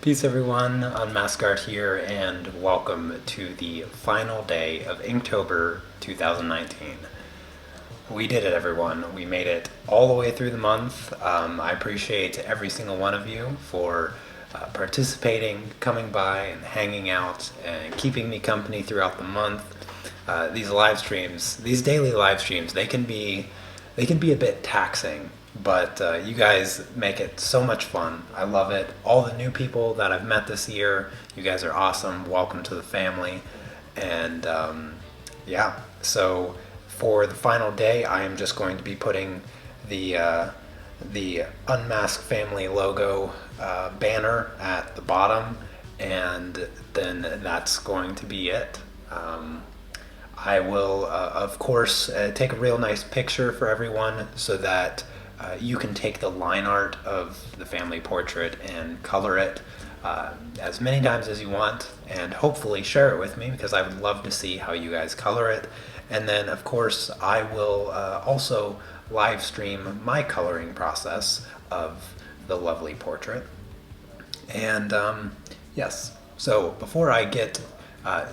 Peace everyone, Unmask here, and welcome to the final day of Inktober 2019. We did it, everyone. We made it all the way through the month. I appreciate every single one of you for participating, coming by, and hanging out, and keeping me company throughout the month. These live streams, these daily live streams, they can be a bit taxing, but you guys make it so much fun. I love it. All the new people that I've met this year, you guys are awesome. Welcome to the family. And yeah, so for the final day, I am just going to be putting the Unmask family logo banner at the bottom, and then that's going to be it. I will, of course, take a real nice picture for everyone so that you can take the line art of the family portrait and color it as many times as you want, and hopefully share it with me because I would love to see how you guys color it. And then, of course, I will also live stream my coloring process of the lovely portrait. And yes, so before I get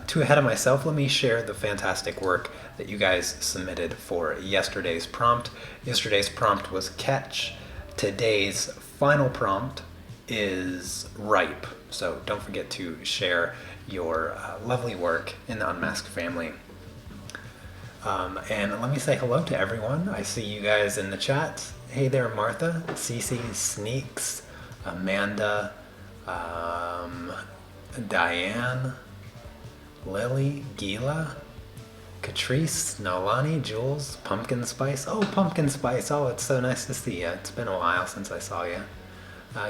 too ahead of myself, let me share the fantastic work that you guys submitted for yesterday's prompt. Yesterday's prompt was catch. Today's final prompt is ripe. So don't forget to share your lovely work in the Unmasked family. And let me say hello to everyone. I see you guys in the chat. Hey there, Martha, Cece, Sneaks, Amanda, Diane, Lily, Gila, Catrice, Nolani, Jules, Pumpkin Spice. Oh, Pumpkin Spice. Oh, it's so nice to see you. It's been a while since I saw you.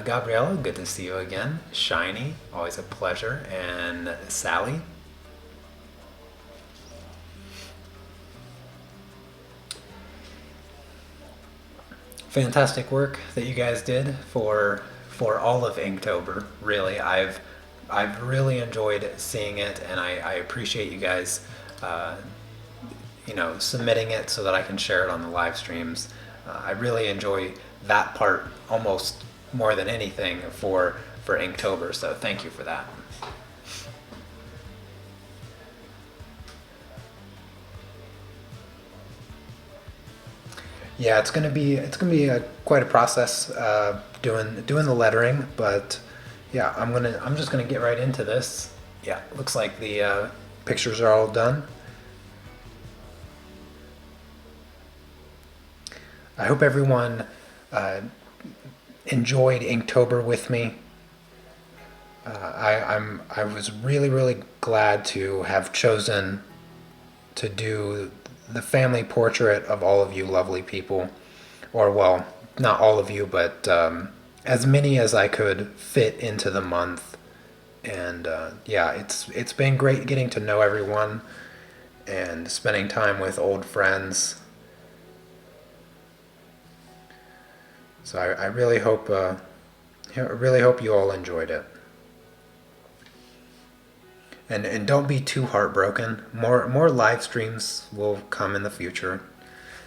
Gabriella, good to see you again. Shiny, always a pleasure. And Sally. Fantastic work that you guys did for all of Inktober. Really, I've really enjoyed seeing it, and I appreciate you guys, submitting it so that I can share it on the live streams. I really enjoy that part almost more than anything for Inktober, so thank you for that. Yeah, it's gonna be quite a process doing the lettering, but yeah, I'm just gonna get right into this. Yeah, looks like the pictures are all done. I hope everyone enjoyed Inktober with me. I was really glad to have chosen to do the family portrait of all of you lovely people, or well, not all of you, but as many as I could fit into the month. And yeah, it's been great getting to know everyone and spending time with old friends. So I really hope you all enjoyed it. And don't be too heartbroken. More live streams will come in the future,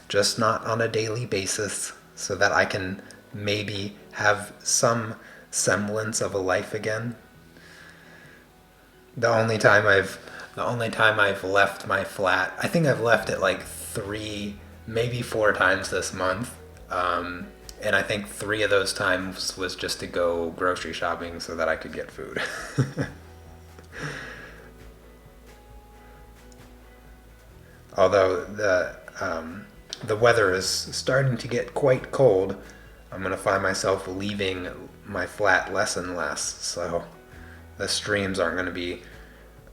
just not on a daily basis, so that I can maybe have some semblance of a life again. The only time I've left my flat, I think I've left it like 3, maybe 4 times this month. And I think 3 of those times was just to go grocery shopping so that I could get food. Although the weather is starting to get quite cold, I'm going to find myself leaving my flat less and less, so the streams aren't going to be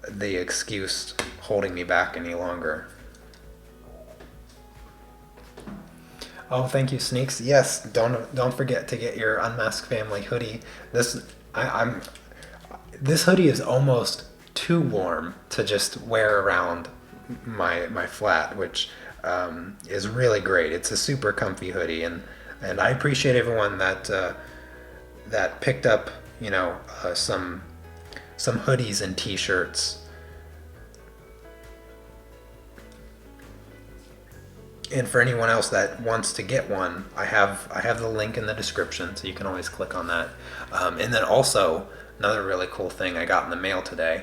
the excuse holding me back any longer. Oh, thank you, Sneaks. Yes, don't forget to get your Unmasked Family hoodie. This hoodie is almost too warm to just wear around my flat, which is really great. It's a super comfy hoodie, and I appreciate everyone that picked up some hoodies and t-shirts. And for anyone else that wants to get one, I have the link in the description, so you can always click on that. And then also, Another really cool thing I got in the mail today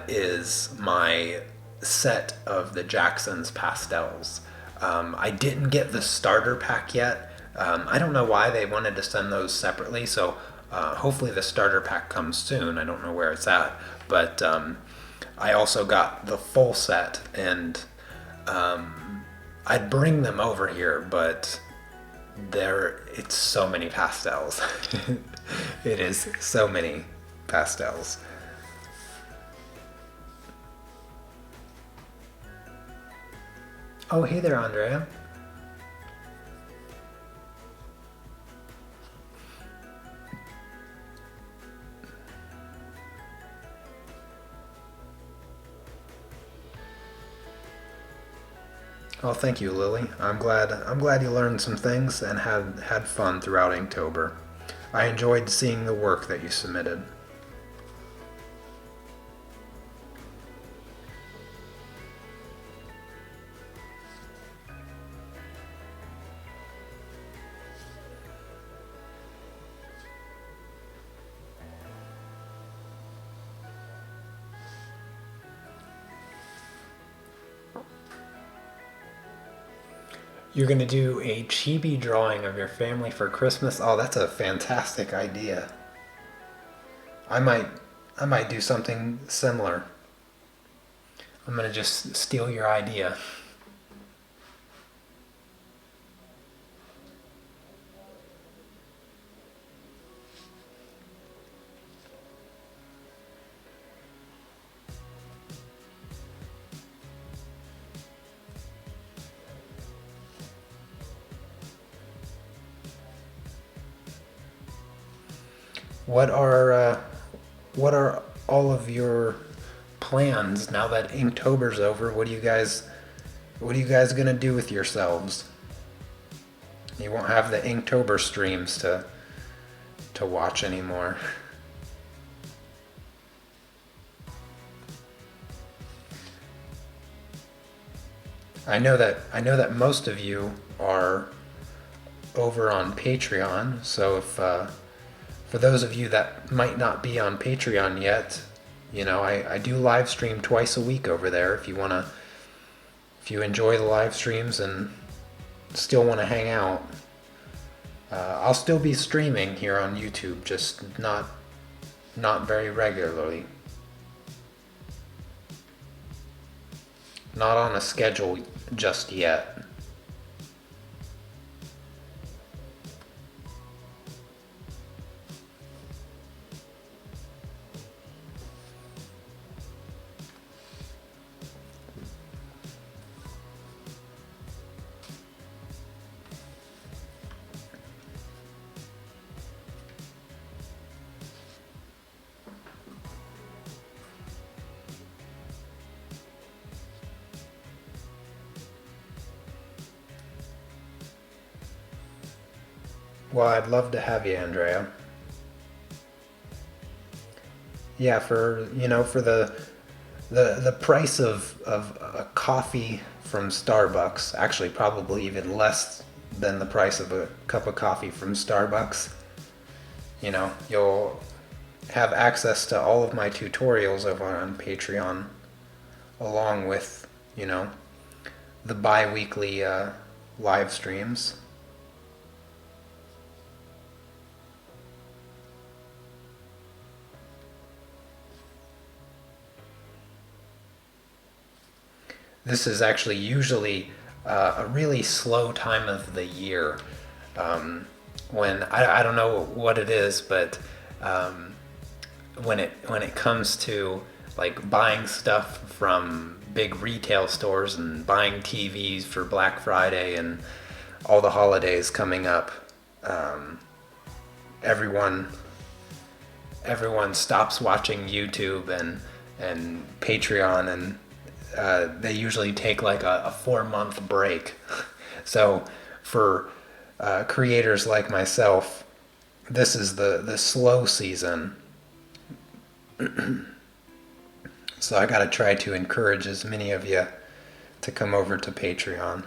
is my set of the Jackson's pastels. I didn't get the starter pack yet. I don't know why they wanted to send those separately, so hopefully the starter pack comes soon. I don't know where it's at, but I also got the full set, and I'd bring them over here, but it's so many pastels. It is so many pastels. Oh, hey there, Andrea. Oh, thank you, Lily. I'm glad you learned some things and had fun throughout Inktober. I enjoyed seeing the work that you submitted. You're gonna do a chibi drawing of your family for Christmas? Oh, that's a fantastic idea. I might I might do something similar. I'm gonna just steal your idea. What are what are all of your plans now that Inktober's over? What are you guys gonna do with yourselves? You won't have the Inktober streams to watch anymore. I know that most of you are over on Patreon, so if for those of you that might not be on Patreon yet, I do live stream twice a week over there. If you enjoy the live streams and still want to hang out, I'll still be streaming here on YouTube, just not very regularly. Not on a schedule just yet. Well, I'd love to have you, Andrea. Yeah, for the price of a coffee from Starbucks, actually probably even less than the price of a cup of coffee from Starbucks, you'll have access to all of my tutorials over on Patreon, along with, the bi-weekly live streams. This is actually usually a really slow time of the year, when I don't know what it is, but when it comes to like buying stuff from big retail stores and buying TVs for Black Friday and all the holidays coming up, everyone stops watching YouTube and Patreon, and they usually take like a 4-month break. So for creators like myself, this is the slow season. So I gotta try to encourage as many of you to come over to Patreon.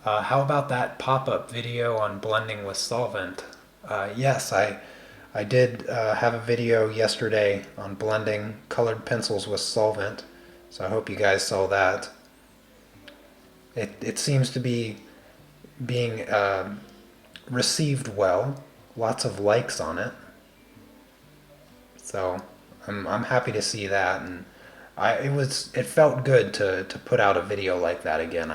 How about that pop-up video on blending with solvent? Yes, I did have a video yesterday on blending colored pencils with solvent, so I hope you guys saw that. It seems to be being received well. Lots of likes on it. So I'm happy to see that, and it felt good to put out a video like that again.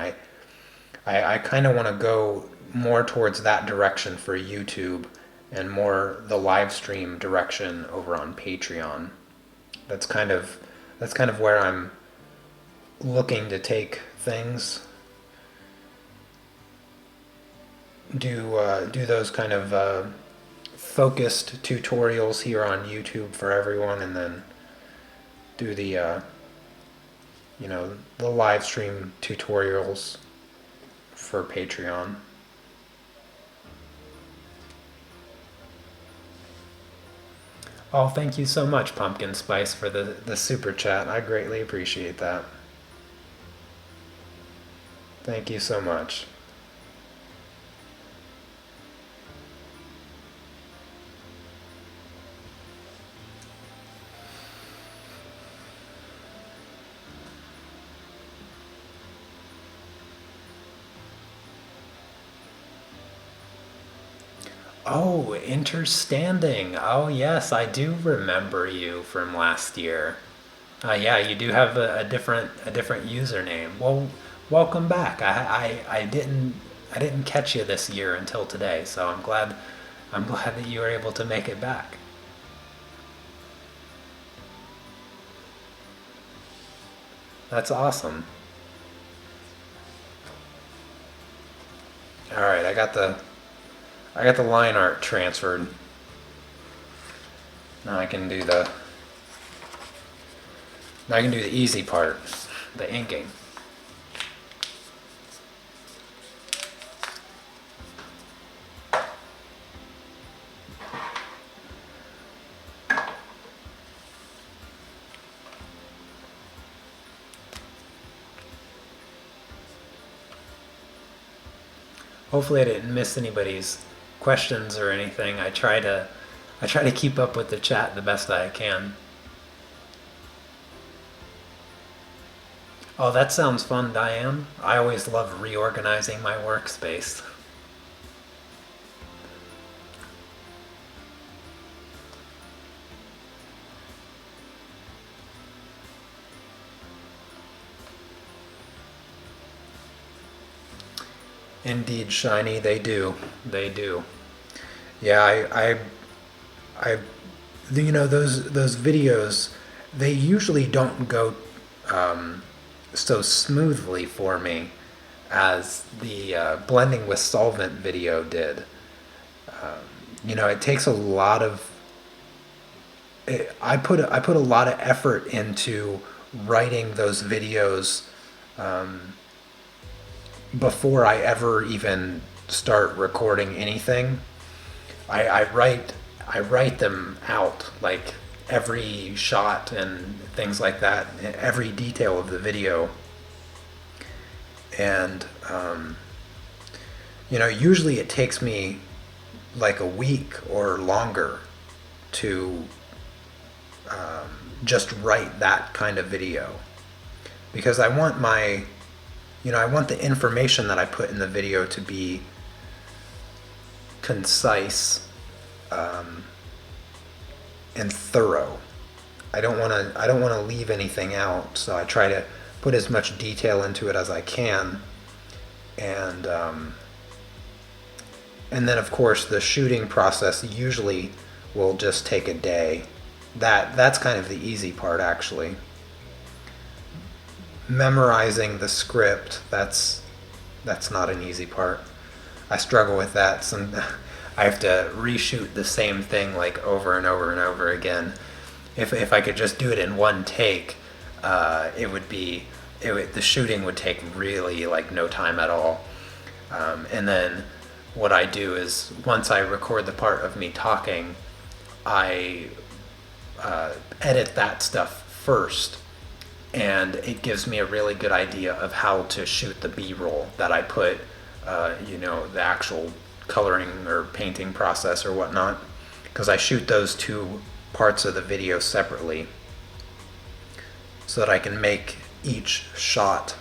I kind of want to go more towards that direction for YouTube and more the live stream direction over on Patreon. That's kind of where I'm looking to take things. Do those kind of focused tutorials here on YouTube for everyone, and then do the the live stream tutorials for Patreon. Oh, thank you so much, Pumpkin Spice, for the super chat. I greatly appreciate that. Thank you so much. Oh, Interstanding. Oh, yes, I do remember you from last year. Yeah, you do have a different username. Well, welcome back. I didn't catch you this year until today, so I'm glad that you were able to make it back. That's awesome. All right, I got the line art transferred. Now I can do the easy part, the inking. Hopefully I didn't miss anybody's questions or anything. I try to keep up with the chat the best I can. Oh, that sounds fun, Diane. I always love reorganizing my workspace. Indeed, Shiny, they do. They do. Yeah, I those videos, they usually don't go so smoothly for me as the blending with solvent video did. It takes a lot of. I put a lot of effort into writing those videos before I ever even start recording anything. I write them out, like every shot and things like that, every detail of the video. And usually it takes me like a week or longer to just write that kind of video, because I want the information that I put in the video to be concise and thorough. I don't want to leave anything out, so I try to put as much detail into it as I can. And then of course the shooting process usually will just take a day. That's kind of the easy part, actually. Memorizing the script, that's not an easy part. I struggle with that. I have to reshoot the same thing like over and over and over again. If I could just do it in one take, the shooting would take really like no time at all. And then what I do is, once I record the part of me talking, I edit that stuff first, and it gives me a really good idea of how to shoot the B-roll that I put you know, the actual coloring or painting process or whatnot, because I shoot those two parts of the video separately so that I can make each shot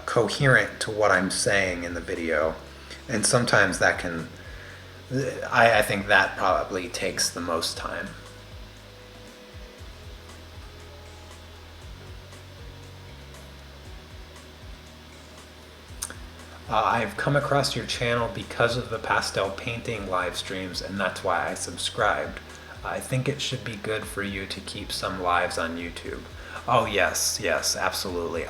coherent to what I'm saying in the video. And sometimes that can, I think that probably takes the most time. I've come across your channel because of the pastel painting live streams, and that's why I subscribed. I think it should be good for you to keep some lives on YouTube. Oh yes, yes, absolutely.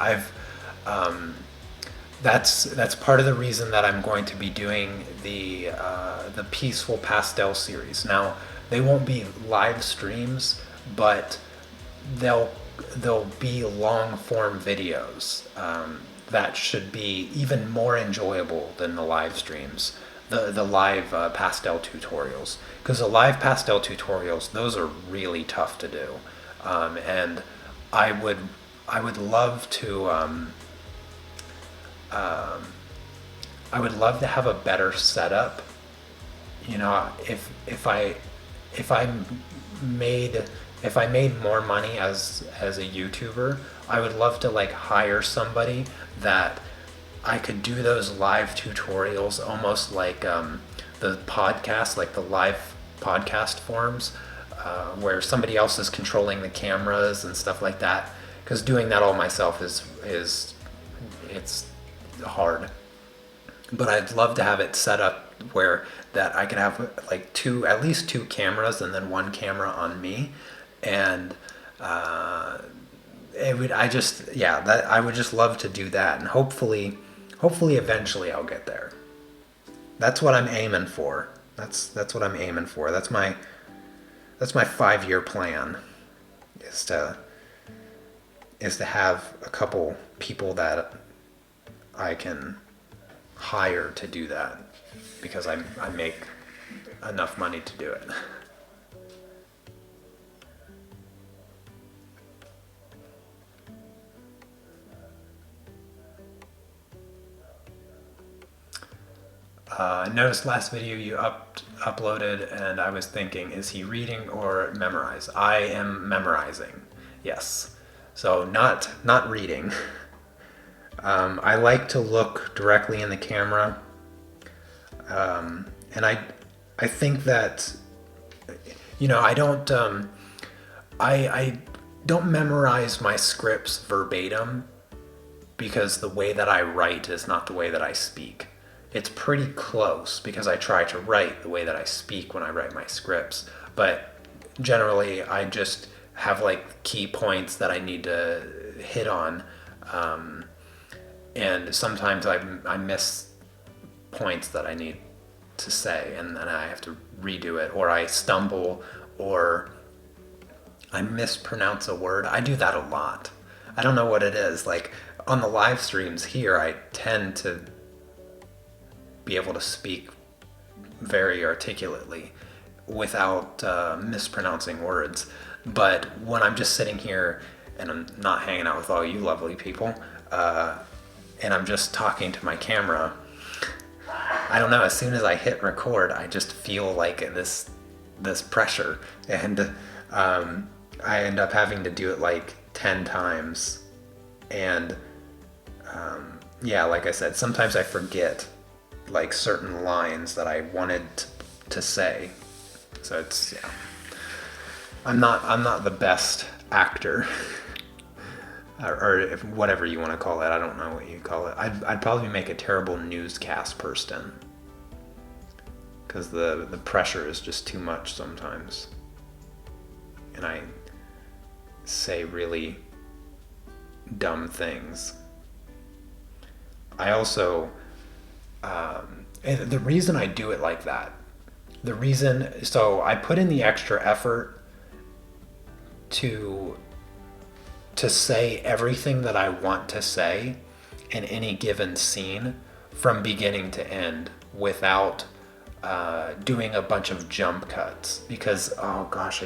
That's part of the reason that I'm going to be doing the Peaceful Pastel series. Now, they won't be live streams, but they'll be long form videos that should be even more enjoyable than the live streams, the live pastel tutorials. Because the live pastel tutorials, those are really tough to do, and I would love to I would love to have a better setup. You know, if I made more money as a YouTuber, I would love to like hire somebody that I could do those live tutorials almost like the podcast, like the live podcast forms, where somebody else is controlling the cameras and stuff like that. Because doing that all myself is it's hard. But I'd love to have it set up where that I could have like at least two cameras and then one camera on me, and I would just love to do that, and hopefully eventually I'll get there. That's what I'm aiming for. That's what I'm aiming for. That's my 5-year plan, is to have a couple people that I can hire to do that, because I make enough money to do it. I noticed last video you uploaded, and I was thinking, is he reading or memorize? I am memorizing, yes. So not reading. I like to look directly in the camera, and I think that, you know, I don't memorize my scripts verbatim, because the way that I write is not the way that I speak. It's pretty close, because I try to write the way that I speak when I write my scripts, but generally I just have like key points that I need to hit on, and sometimes I miss points that I need to say, and then I have to redo it, or I stumble, or I mispronounce a word. I do that a lot. I don't know what it is. Like on the live streams here, I tend to be able to speak very articulately without mispronouncing words. But when I'm just sitting here and I'm not hanging out with all you lovely people, and I'm just talking to my camera, I don't know, as soon as I hit record, I just feel like this pressure, and I end up having to do it like 10 times. And yeah, like I said, sometimes I forget like certain lines that I wanted to say. So it's, yeah, I'm not the best actor, or if whatever you want to call it. I don't know what you call it. I'd probably make a terrible newscast person, because the pressure is just too much sometimes, and I say really dumb things. I also and the reason I do it like that, so I put in the extra effort to say everything that I want to say in any given scene from beginning to end, without doing a bunch of jump cuts, because oh gosh,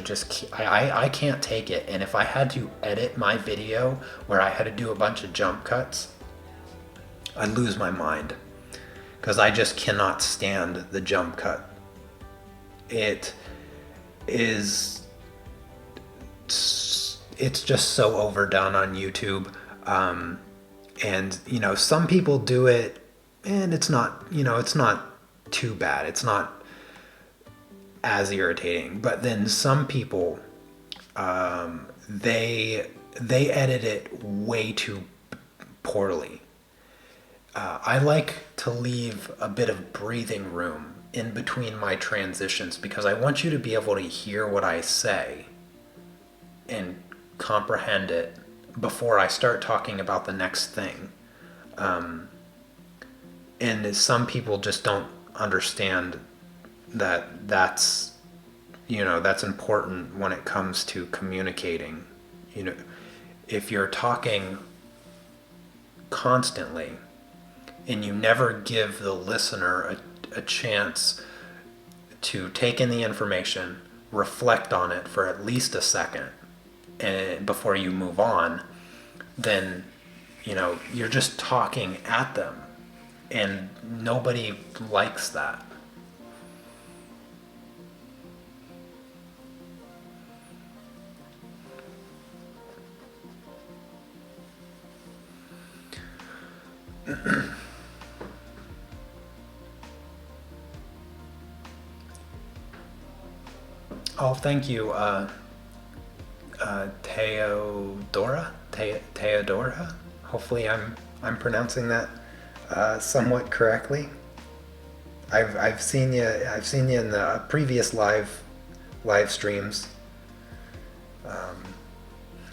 I can't take it. And if I had to edit my video where I had to do a bunch of jump cuts, I'd lose my mind. because I just cannot stand the jump cut. It is, it's just so overdone on YouTube. And, you know, some people do it and it's not, you know, it's not too bad. It's not as irritating. But then some people, they edit it way too poorly. I like to leave a bit of breathing room in between my transitions because I want you to be able to hear what I say and comprehend it before I start talking about the next thing. And some people just don't understand that that's, you know, that's important when it comes to communicating. You know, if you're talking constantly and you never give the listener a chance to take in the information, reflect on it for at least a second, and before you move on, then, you know, you're just talking at them, and nobody likes that. Oh, thank you, Theodora. Hopefully, I'm pronouncing that somewhat correctly. I've seen you in the previous live streams,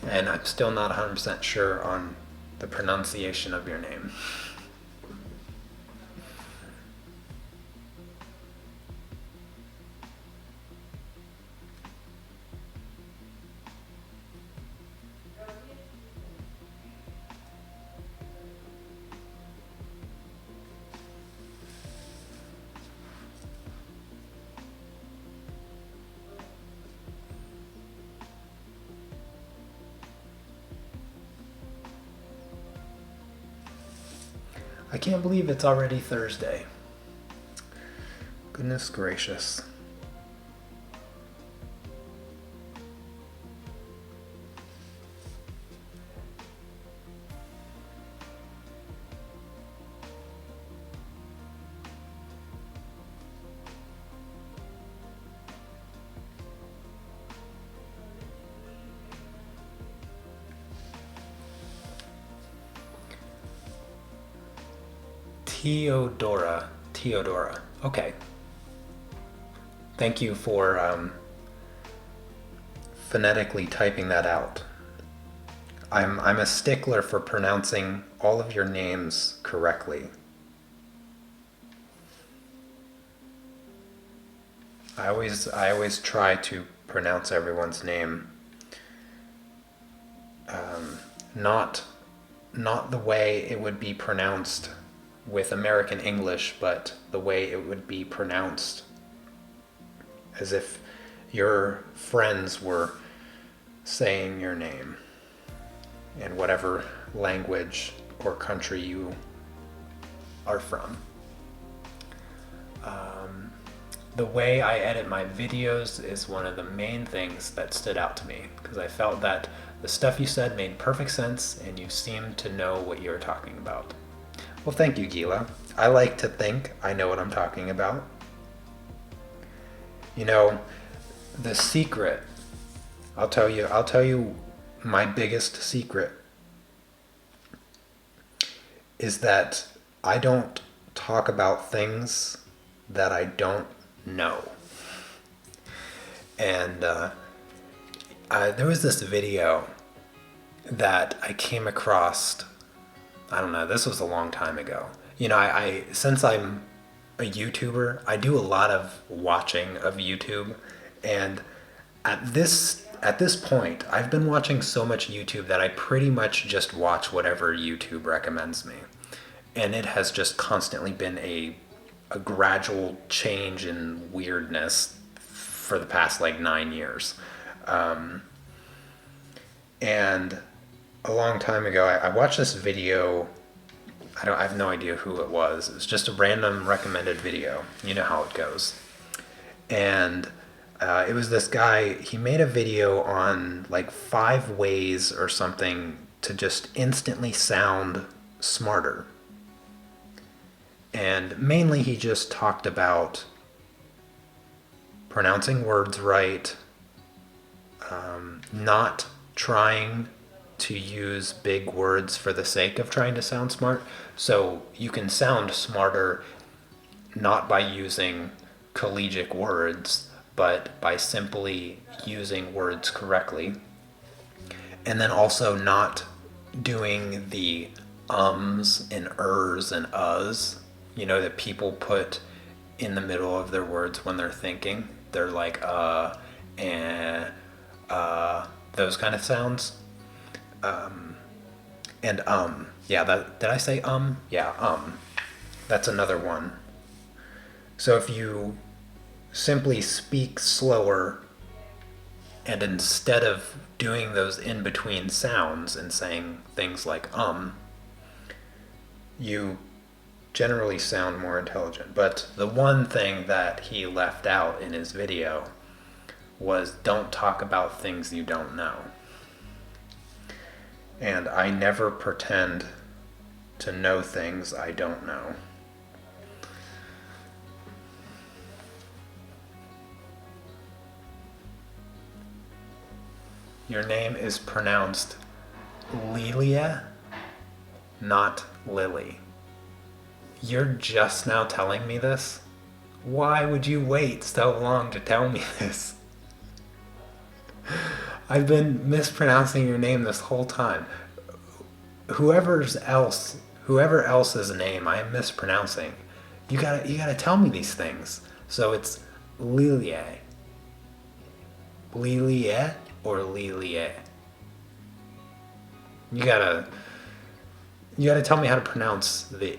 and I'm still not 100% sure on the pronunciation of your name. I can't believe it's already Thursday. Goodness gracious. Theodora. Okay. Thank you for phonetically typing that out. I'm a stickler for pronouncing all of your names correctly. I always try to pronounce everyone's name not the way it would be pronounced with American English, but the way it would be pronounced as if your friends were saying your name in whatever language or country you are from. The way I edit my videos is one of the main things that stood out to me, because I felt that the stuff you said made perfect sense and you seemed to know what you were talking about. Well, thank you, Gila. I like to think I know what I'm talking about. You know, the secret, I'll tell you my biggest secret is that I don't talk about things that I don't know. And there was this video that I came across, I don't know, this was a long time ago. You know, I since I'm a YouTuber, I do a lot of watching of YouTube, and at this point, I've been watching so much YouTube that I pretty much just watch whatever YouTube recommends me. And it has just constantly been a gradual change in weirdness for the past like 9 years. And a long time ago, I watched this video I have no idea who it was. It was just a random recommended video. You know how it goes. And it was this guy. He made a video on like 5 ways or something to just instantly sound smarter. And mainly he just talked about pronouncing words right, not trying to use big words for the sake of trying to sound smart. So you can sound smarter not by using collegiate words, but by simply using words correctly. And then also not doing the ums and ers and us, that people put in the middle of their words when they're thinking. They're like and those kind of sounds. And yeah, did I say Yeah, that's another one. So if you simply speak slower, and instead of doing those in between sounds and saying things like you generally sound more intelligent. But the one thing that he left out in his video was don't talk about things you don't know. And I never pretend to know things I don't know. Your name is pronounced Lilia, not Lily. You're just now telling me this? Why would you wait so long to tell me this? I've been mispronouncing your name this whole time. Whoever else's name I am mispronouncing, you gotta tell me these things. So it's Lilie. Lilie or Lilie. You gotta tell me how to pronounce the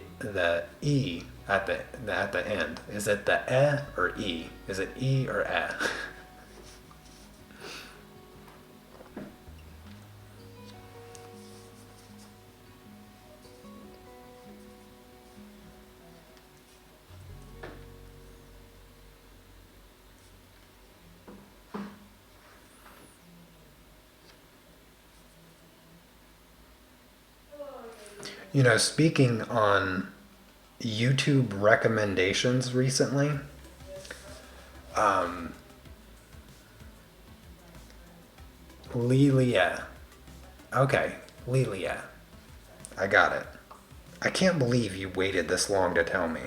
E at the end. Is it the E or E? Is it E or E? Speaking on YouTube recommendations recently, Lilia. Okay, Lilia. I got it. I can't believe you waited this long to tell me.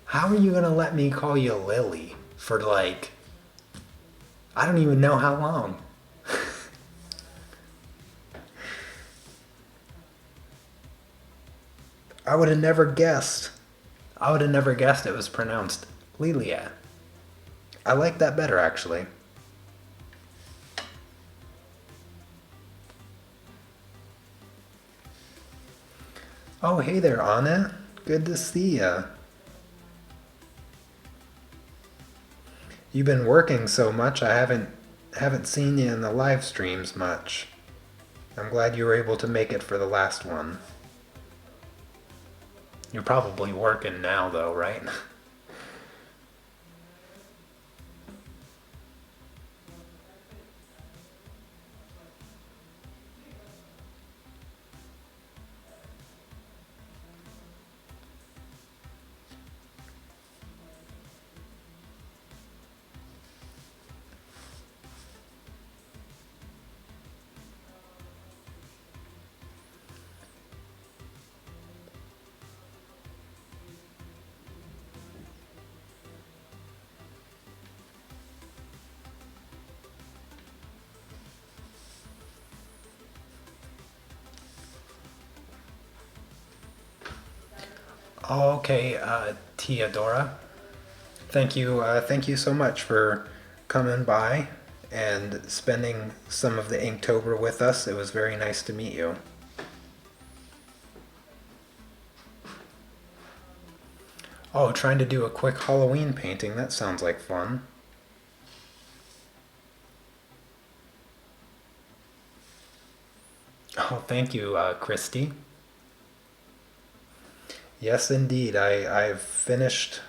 How are you gonna let me call you Lily for I don't even know how long? I would have never guessed. I would have never guessed it was pronounced Lilia. I like that better, actually. Oh, hey there, Anna. Good to see ya. You've been working so much, I haven't seen you in the live streams much. I'm glad you were able to make it for the last one. You're probably working now, though, right? Oh, okay, Teodora. Thank you so much for coming by and spending some of the Inktober with us. It was very nice to meet you. Oh, trying to do a quick Halloween painting. That sounds like fun. Oh, thank you, Christy. Yes, indeed. I've finished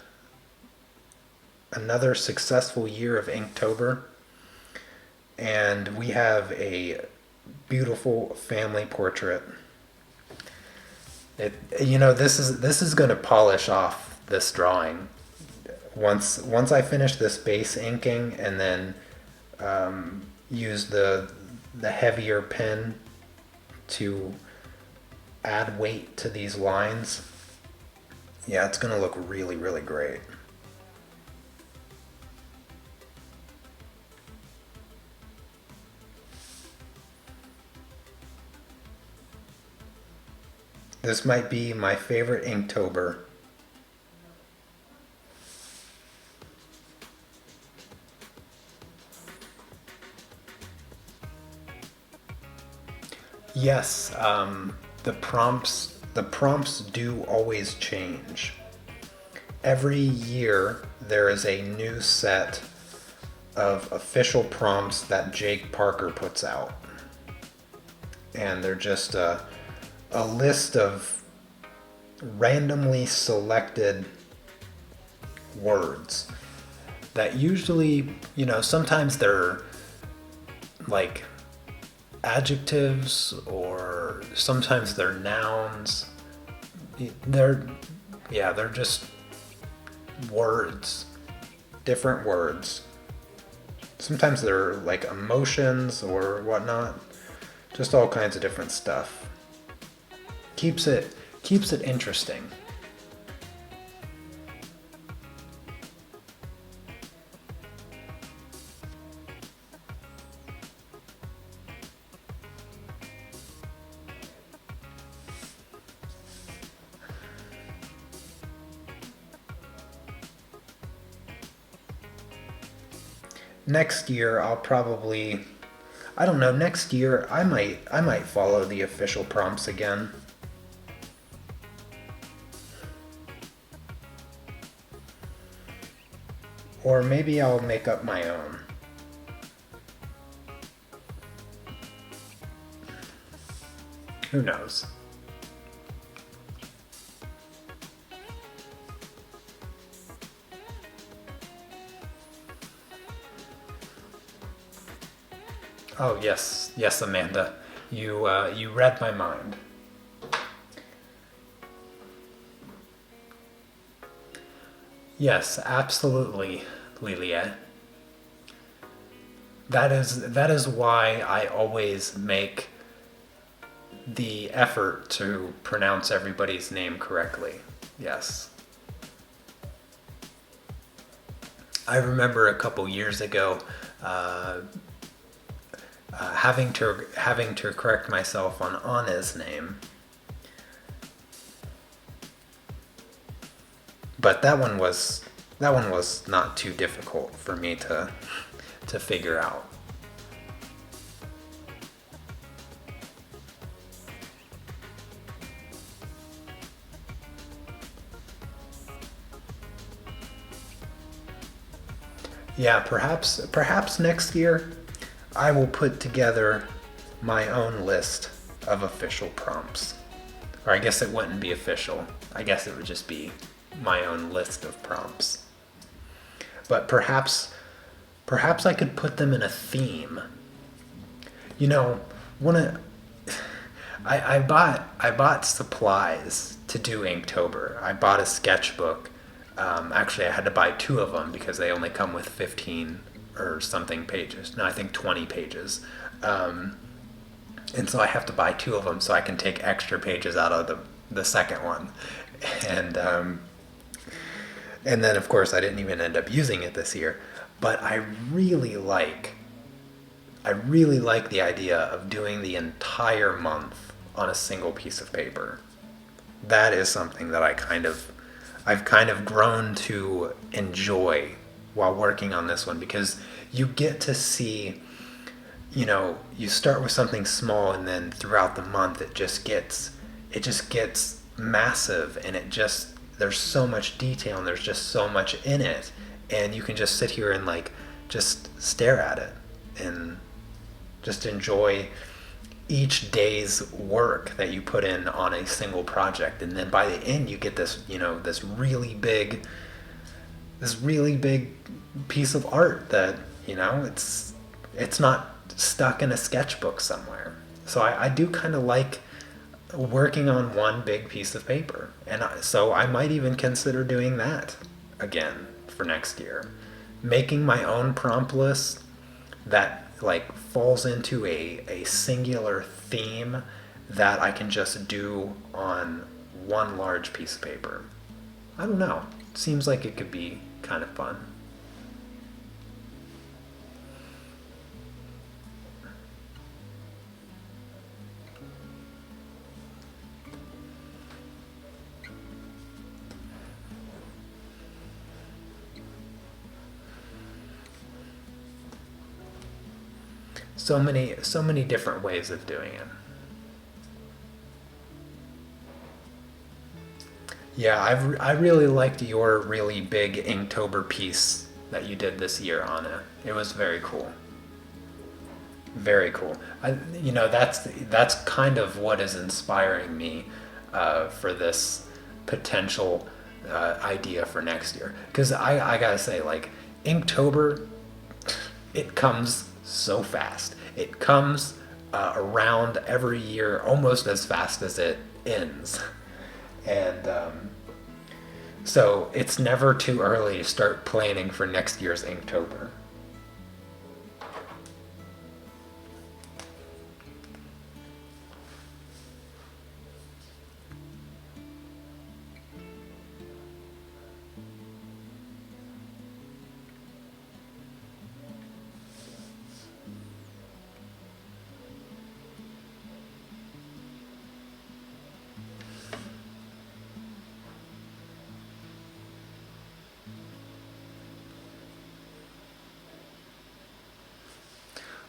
another successful year of Inktober, and we have a beautiful family portrait. This is going to polish off this drawing. Once I finish this base inking and then use the heavier pen to add weight to these lines, yeah, it's going to look really, really great. This might be my favorite Inktober. Yes, the prompts do always change. Every year there is a new set of official prompts that Jake Parker puts out. And they're just a list of randomly selected words that usually, sometimes they're like adjectives or sometimes they're nouns. They're just words, different words. Sometimes they're like emotions or whatnot, just all kinds of different stuff. Keeps it interesting. Next year I don't know, next year I might follow the official prompts again. Or maybe I'll make up my own. Who knows? Oh yes, yes, Amanda, you read my mind. Yes, absolutely, Lilia. That is why I always make the effort to pronounce everybody's name correctly. Yes. I remember a couple years ago having to correct myself on Anna's name, but that one was not too difficult for me to figure out. Yeah, perhaps next year I will put together my own list of official prompts. Or I guess it wouldn't be official. I guess it would just be my own list of prompts. But perhaps I could put them in a theme. You know, one of I bought supplies to do Inktober. I bought a sketchbook. Actually, I had to buy two of them because they only come with 15 or something pages. No, I think 20 pages. And so I have to buy two of them so I can take extra pages out of the second one. And and then of course I didn't even end up using it this year. But I really like the idea of doing the entire month on a single piece of paper. That is something that I've kind of grown to enjoy while working on this one, because you get to see, you start with something small and then throughout the month it just gets massive, and there's so much detail and there's just so much in it, and you can just sit here and just stare at it and just enjoy each day's work that you put in on a single project, and then by the end you get this, this really big piece of art that, it's not stuck in a sketchbook somewhere. So I do kind of like working on one big piece of paper, and so I might even consider doing that again for next year, making my own prompt list that like falls into a singular theme that I can just do on one large piece of paper. I don't know. Seems like it could be kind of fun. So many different ways of doing it. Yeah, I really liked your really big Inktober piece that you did this year, Anna. It was very cool. Very cool. That's kind of what is inspiring me for this potential idea for next year. Because I gotta say, like, Inktober, it comes so fast. It comes around every year almost as fast as it ends. And so it's never too early to start planning for next year's Inktober.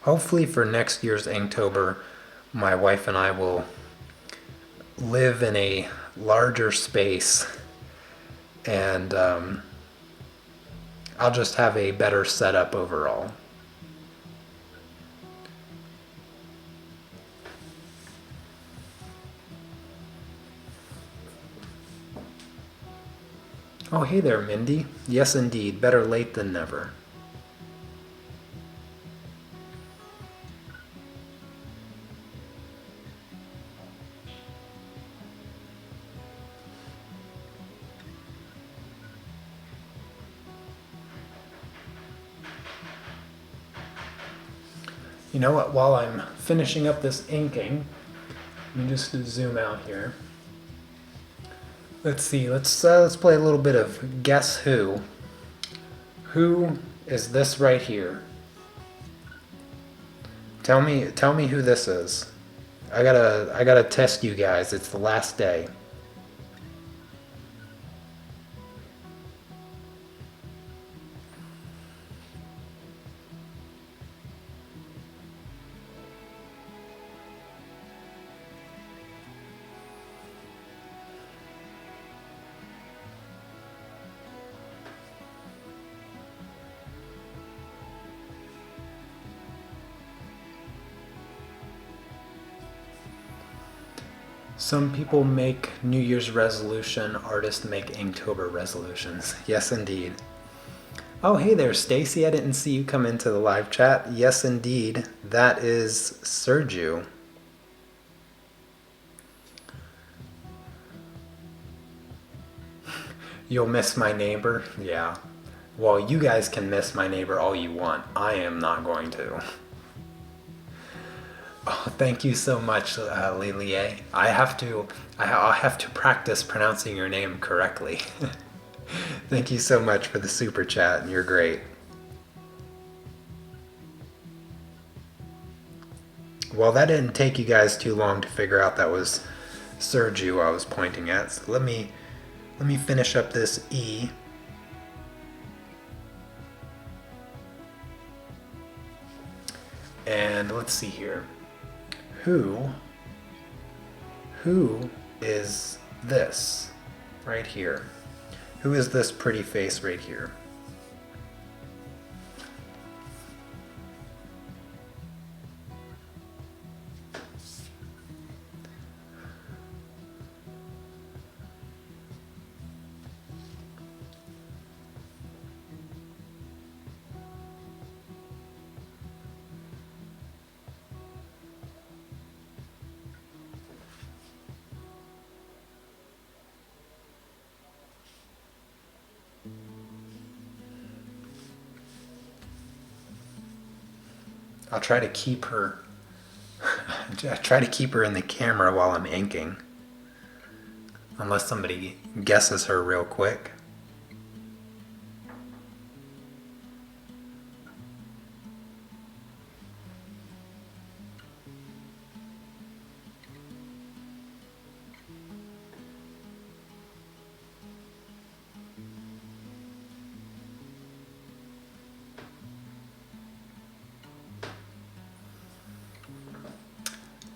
Hopefully for next year's Inktober, my wife and I will live in a larger space, and I'll just have a better setup overall. Oh, hey there, Mindy. Yes, indeed. Better late than never. You know what? While I'm finishing up this inking, let me just zoom out here. Let's see. Let's play a little bit of Guess Who. Who is this right here? Tell me who this is. I gotta test you guys. It's the last day. Some people make New Year's resolution, artists make Inktober resolutions. Yes, indeed. Oh, hey there, Stacy. I didn't see you come into the live chat. Yes, indeed. That is Sergio. You'll miss my neighbor? Yeah. Well, you guys can miss my neighbor all you want. I am not going to. Oh, thank you so much, Lilie. I'll have to practice pronouncing your name correctly. Thank you so much for the super chat. You're great. Well, that didn't take you guys too long to figure out that was Sergio I was pointing at. So let me finish up this E. And let's see here. Who is this right here? Who is this pretty face right here? I'll try to keep her. I try to keep her in the camera while I'm inking. Unless somebody guesses her real quick.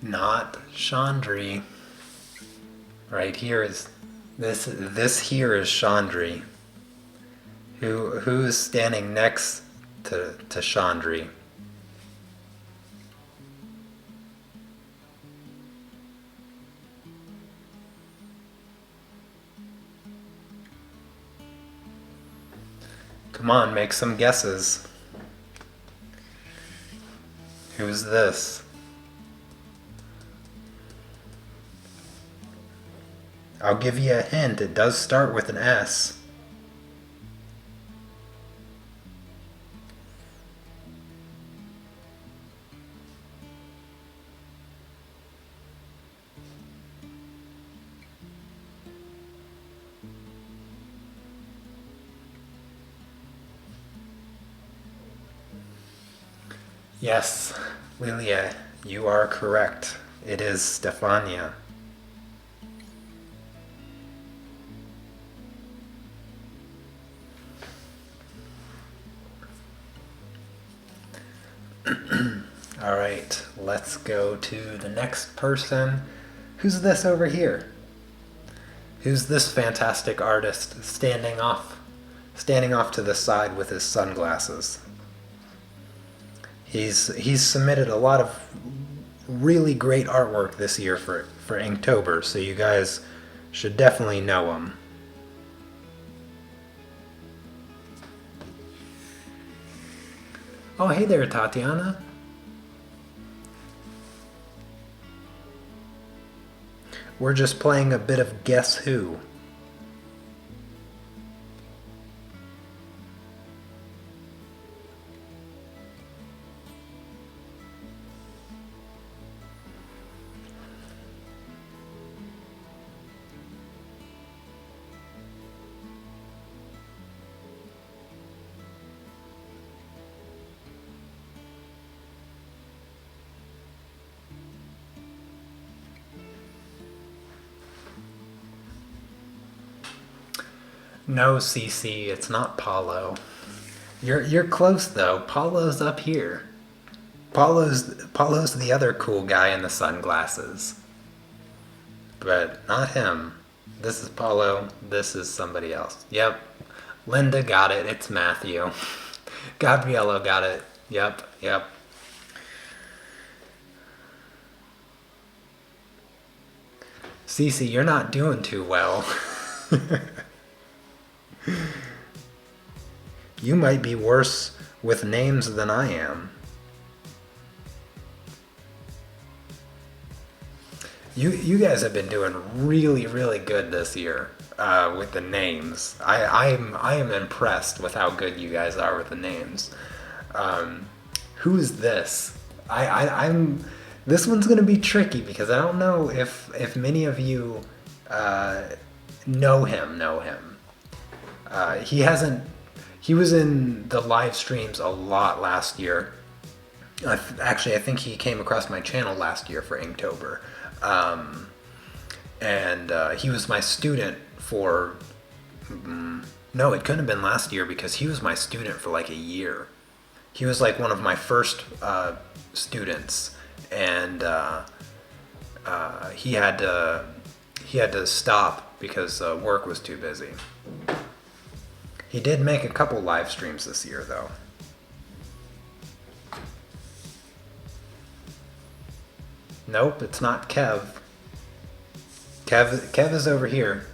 Not Chandri. Right here is this here is Chandri. Who's standing next to Chandri? Come on, make some guesses. Who's this? I'll give you a hint, it does start with an S. Yes, Lilia, you are correct. It is Stefania. All right, let's go to the next person. Who's this over here? Who's this fantastic artist standing off to the side with his sunglasses? He's submitted a lot of really great artwork this year for Inktober, so you guys should definitely know him. Oh, hey there, Tatiana. We're just playing a bit of Guess Who. No, CC, it's not Paulo. You're close though. Paulo's up here. Paulo's the other cool guy in the sunglasses. But not him. This is Paulo. This is somebody else. Yep. Linda got it. It's Matthew. Gabriella got it. Yep. Cece, you're not doing too well. You might be worse with names than I am. You guys have been doing really, really good this year with the names. I am impressed with how good you guys are with the names. Who's this? I'm. This one's gonna be tricky because I don't know if many of you know him. He was in the live streams a lot last year. Actually, I think he came across my channel last year for Inktober. And he was my student for... no, it couldn't have been last year because he was my student for like a year. He was like one of my first students, and he had to stop because work was too busy. He did make a couple live streams this year, though. Nope, it's not Kev. Kev is over here.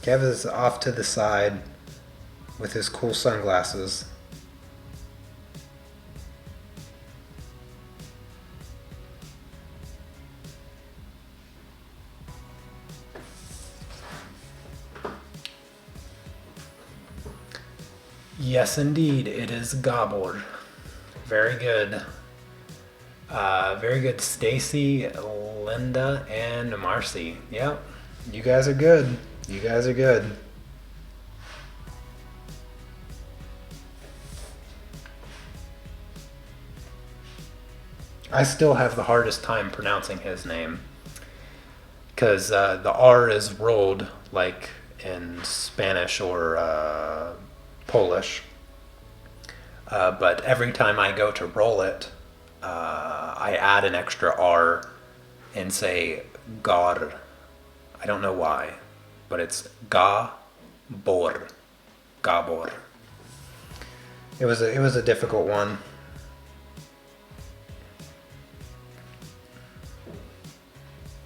Kev is off to the side with his cool sunglasses. Yes, indeed, it is Gabor. Very good. Very good, Stacy, Linda, and Marcy. Yep, you guys are good. You guys are good. I still have the hardest time pronouncing his name because the R is rolled like in Spanish or Polish. But every time I go to roll it, I add an extra R and say Gar. I don't know why, but it's Gabor. Gabor. It was a difficult one.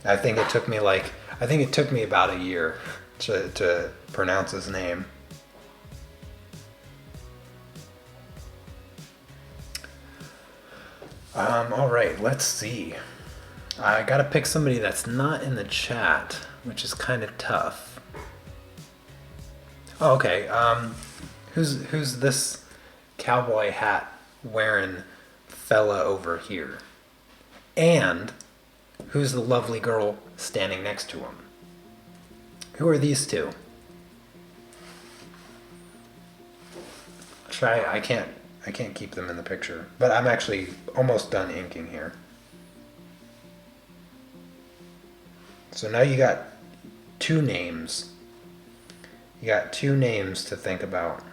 I think it took me about a year to pronounce his name. All right, let's see. I gotta pick somebody that's not in the chat, which is kind of tough. Oh, okay. Who's this cowboy hat wearing fella over here? And who's the lovely girl standing next to him? Who are these two? I can't keep them in the picture, but I'm actually almost done inking here. So now you got two names. You got two names to think about.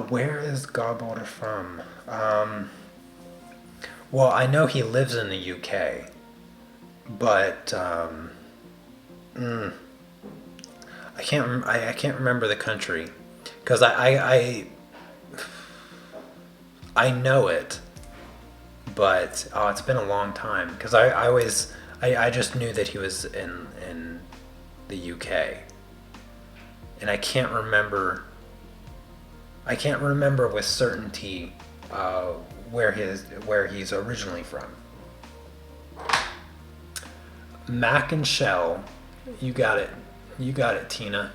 Where is Gabor from? Well, I know he lives in the UK, but I can't remember the country because I know it, but it's been a long time because I just knew that he was in the UK, and I can't remember with certainty where he's originally from. Mac and Shell, you got it, Tina.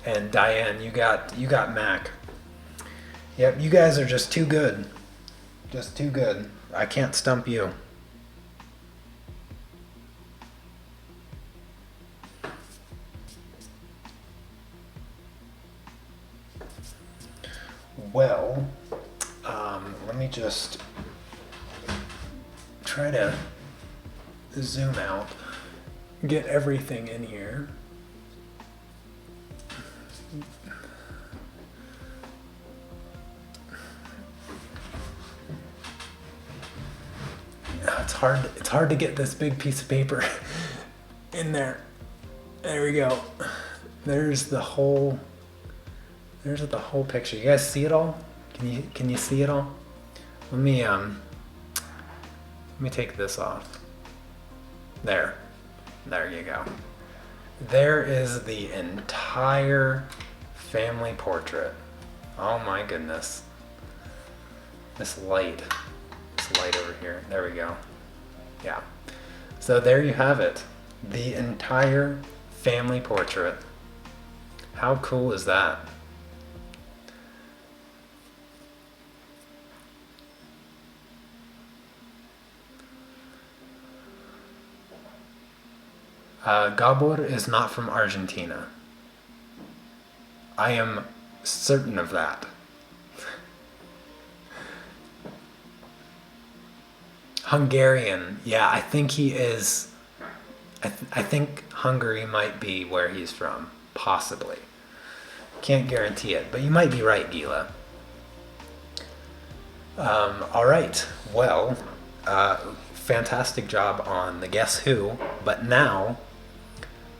And Diane, you got Mac. Yep, you guys are just too good. Just too good. I can't stump you. Well, let me just try to zoom out, get everything in here. It's hard to get this big piece of paper in there. There we go. There's the whole picture. You guys see it all? Can you see it all? Let me take this off. There you go. There is the entire family portrait. Oh my goodness. This light over here. There we go. Yeah. So there you have it. The entire family portrait. How cool is that? Gabor is not from Argentina. I am certain of that. Hungarian. Yeah, I think he is. I think Hungary might be where he's from. Possibly. Can't guarantee it, but you might be right, Gila. All right. Well, fantastic job on the Guess Who, but now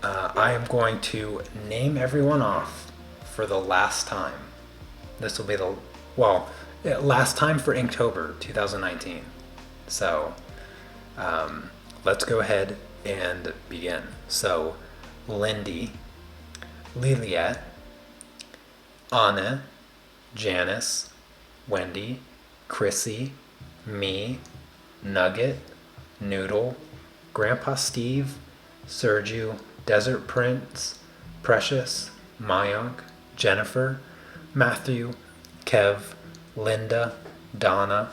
I am going to name everyone off for the last time. This will be last time for Inktober 2019. So let's go ahead and begin. So Lindy, Liliette, Anna, Janice, Wendy, Chrissy, me, Nugget, Noodle, Grandpa Steve, Sergio, Desert Prince, Precious, Mayank, Jennifer, Matthew, Kev, Linda, Donna,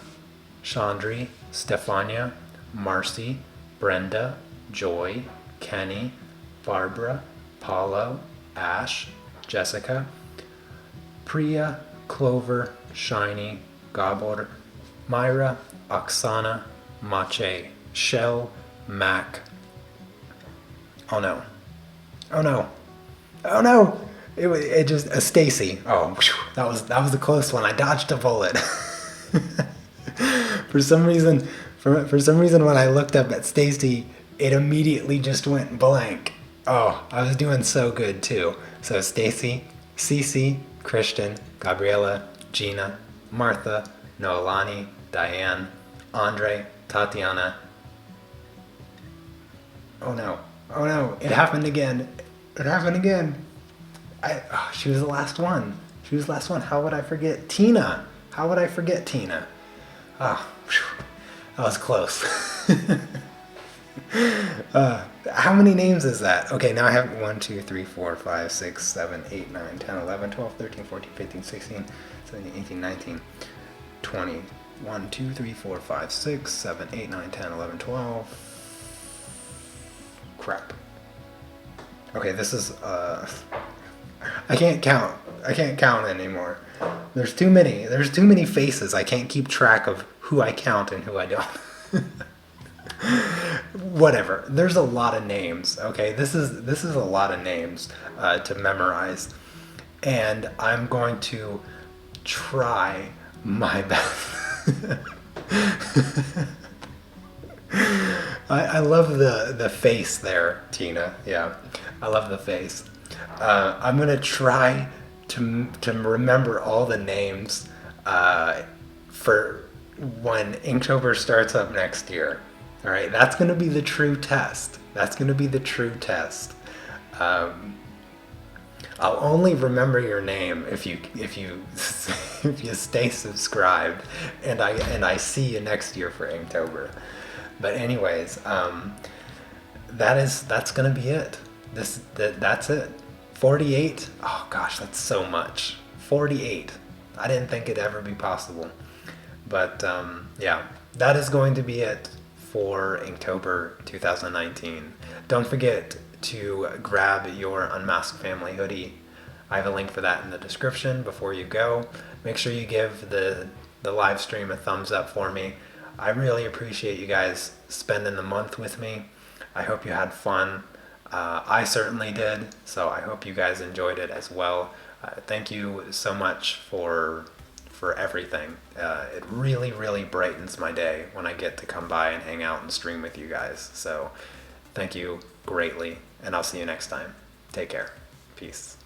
Chandri, Stefania, Marcy, Brenda, Joy, Kenny, Barbara, Paulo, Ash, Jessica, Priya, Clover, Shiny, Gabor, Myra, Oksana, Mache, Shell, Mac. Oh no. Oh no. Oh no! It just Stacy. Oh, that was a close one. I dodged a bullet. For some reason, when I looked up at Stacy, it immediately just went blank. Oh, I was doing so good too. So Stacy, Cece, Christian, Gabriella, Gina, Martha, Noelani, Diane, Andre, Tatiana. Oh no. Oh no, it happened again. It happened again. She was the last one. She was the last one. How would I forget Tina? How would I forget Tina? Ah, that was close. How many names is that? Okay, now I have 1, 2, 3, 4, 5, 6, 7, 8, 9, 10, 11, 12, 13, 14, 15, 16, 17, 18, 19, 20. 1, 2, 3, 4, 5, 6, 7, 8, 9, 10, 11, 12. Crap. Okay, this is I can't count. I can't count anymore. There's too many faces. I can't keep track of who I count and who I don't. Whatever. There's a lot of names. Okay, this is a lot of names to memorize, and I'm going to try my best. I love the face there, Tina. Yeah, I love the face. I'm gonna try to remember all the names for when Inktober starts up next year. All right, that's gonna be the true test. That's gonna be the true test. I'll only remember your name if you if you stay subscribed, and I see you next year for Inktober. But anyways, that's gonna be it. That's it. 48. Oh gosh, that's so much. 48. I didn't think it'd ever be possible. But yeah, that is going to be it for Inktober 2019. Don't forget to grab your Unmasked Family hoodie. I have a link for that in the description before you go. Make sure you give the live stream a thumbs up for me. I really appreciate you guys spending the month with me. I hope you had fun. I certainly did, so I hope you guys enjoyed it as well. Thank you so much for everything. It really, really brightens my day when I get to come by and hang out and stream with you guys. So thank you greatly, and I'll see you next time. Take care. Peace.